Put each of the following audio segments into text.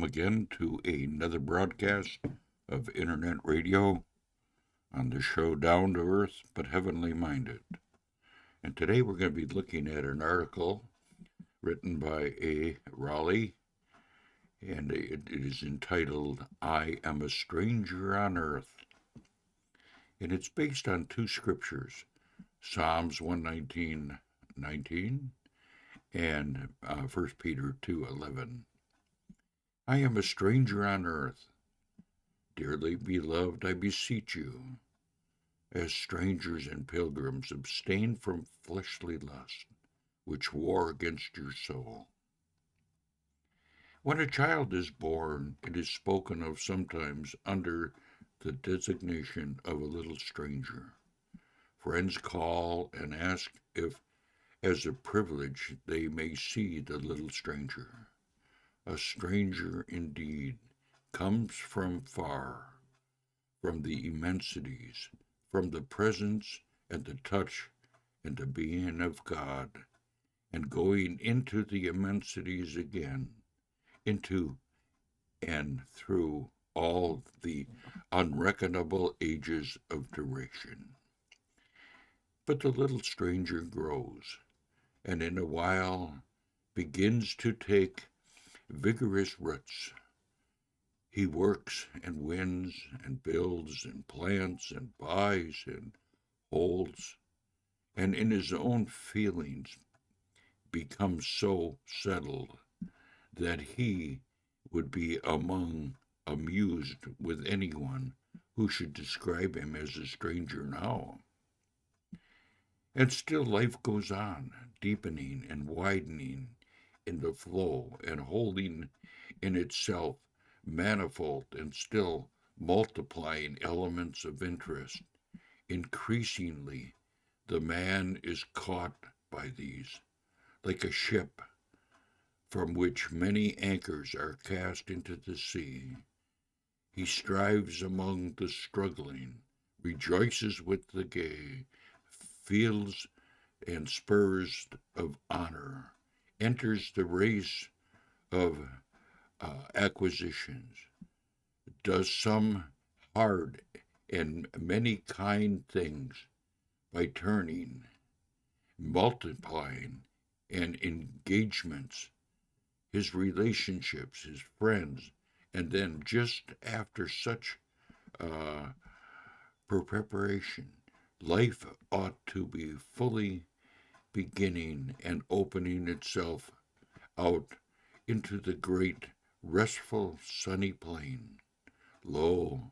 again to another broadcast of Internet Radio on the show Down to Earth but Heavenly Minded. And today we're going to be looking at an article written by A. Raleigh, and it is entitled, I Am a Stranger on Earth. And it's based on two scriptures, Psalms 119:19 and 1 Peter 2:11. I am a stranger on earth. Dearly beloved, I beseech you, as strangers and pilgrims, abstain from fleshly lusts, which war against your soul. When a child is born, it is spoken of sometimes under the designation of a little stranger. Friends call and ask if, as a privilege, they may see the little stranger. A stranger indeed comes from far, from the immensities, from the presence and the touch and the being of God, and going into the immensities again, into and through all the unreckonable ages of duration. But the little stranger grows, and in a while begins to take vigorous roots. He works and wins and builds and plants and buys and holds, and in his own feelings becomes so settled that he would be amused with anyone who should describe him as a stranger now. And still life goes on, deepening and widening in the flow and holding in itself manifold and still multiplying elements of interest. Increasingly, the man is caught by these, like a ship from which many anchors are cast into the sea. He strives among the struggling, rejoices with the gay, feels and spurs of honor, enters the race of acquisitions, does some hard and many kind things by turning, multiplying, and engagements, his relationships, his friends, and then just after such uh, preparation, life ought to be fully beginning and opening itself out into the great, restful, sunny plain. Lo,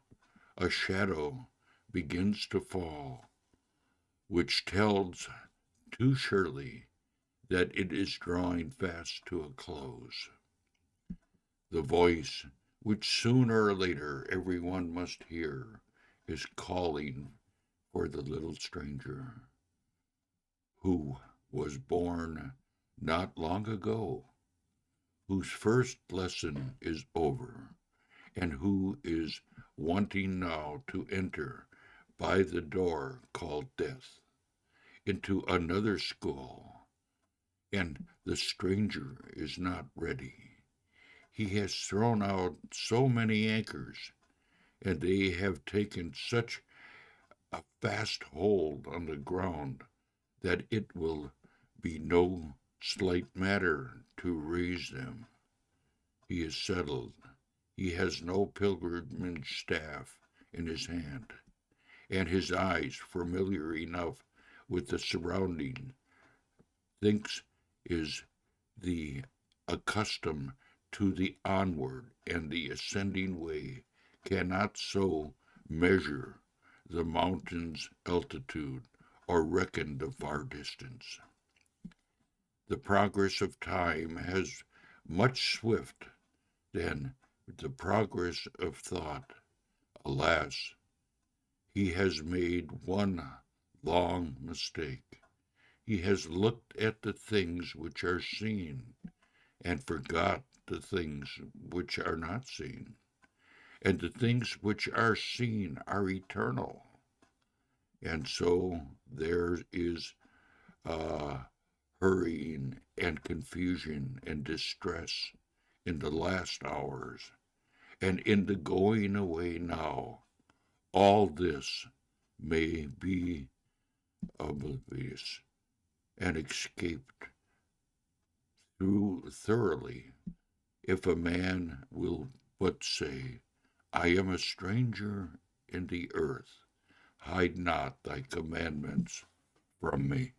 a shadow begins to fall, which tells too surely that it is drawing fast to a close. The voice, which sooner or later everyone must hear, is calling for the little stranger, who was born not long ago, whose first lesson is over, and who is wanting now to enter by the door called death into another school, and the stranger is not ready. He has thrown out so many anchors, and they have taken such a fast hold on the ground that it will be no slight matter to raise them. He is settled. He has no pilgrimage staff in his hand, and his eyes, familiar enough with the surrounding, thinks is the accustomed to the onward and the ascending way, cannot so measure the mountain's altitude or reckon the far distance. The progress of time has much swift than the progress of thought. Alas, he has made one long mistake. He has looked at the things which are seen and forgot the things which are not seen. And the things which are seen are eternal. And so there is hurrying and confusion and distress in the last hours, and in the going away now, all this may be oblivious and escaped through thoroughly, if a man will but say, I am a stranger in the earth, hide not thy commandments from me.